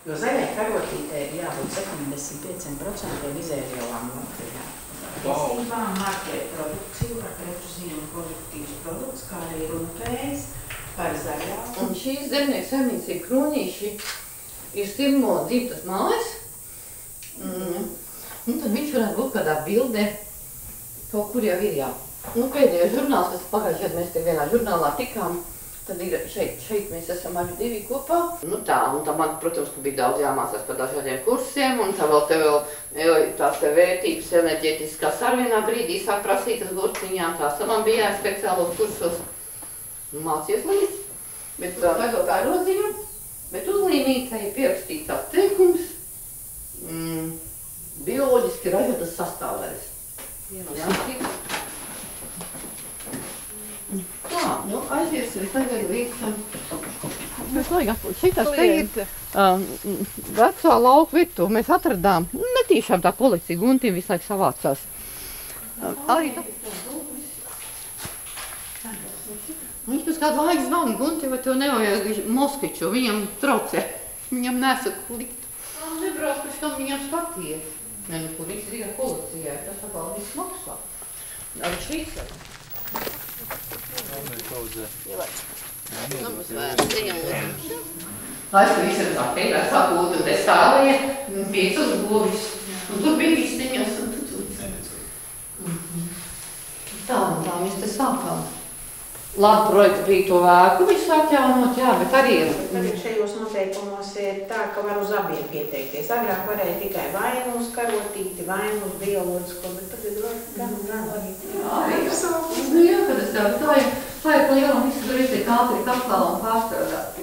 Jo zaļai karotītei ir jābūt 75% izēvielām Latvijā. Īstenībā marķē produkciju ar preču zīmu pozitīvs produkts, kā arī rūpējas par zaļās. Un šīs zemnieku saimniecība Kroņīši ir Sirmo dzimtas mājas. Un tad viņš varētu būt kādā bildē, kaut kur jau ir jā. Nu, pēdējais žurnāls, kas pagājušajā mēs te vienā žurnālā tikām, tad ir šeit mēs esam abi divi kopā. Nu tā, un tā man, protams, ka bija daudz jāmācās par dažādiem kursiem, un tā vēl tās te vērtības enerģētiskās ar vienā brīdī sāk prasīt uz gurciņām, tās man bija speciālos kursos. Mācies līdz, bet tagad tā rodziņu, bet uzlīmītai pierakstīts tās teikums, bioloģiski ražotas sastāvdaļas. Tā, nu aiziesim tagad līdz Mēs vajag atpūst. Šitas te ir vecā lauku virtuve. Mēs atradām, netīšām tā kolekcija Guntim visu laiku savācās. Arī tā. Viņš pēc kādu laiku zvana Gunti, vai tev nevajag moskiču, viņam traucē. Viņam nesaka likt. Nebrauc, pēc tam viņam skatījies. Ne, nu, kur viss ir kolekcijai, tas atkal viss maksā. Arī šīs ir. Laiku viss ir tā, pēdā sāku ūdeni, te stāvēja, piecas govis. Un tur bija vistiņas, un tur. Tā un tā mēs te sākām. Labi projektu bija to vēku visu atjaunot, jā, bet arī ir. Tagad šajos noteikumos ir tā, ka var uz abiem pieteikties. Agrāk varēja tikai vai nu uz karotīti, vai nu uz bioloģisko, bet tagad var gan arī. Jā, kad es tev tā ir, ka jau visu tur ir tik ātri kaklā un pārstrādāt.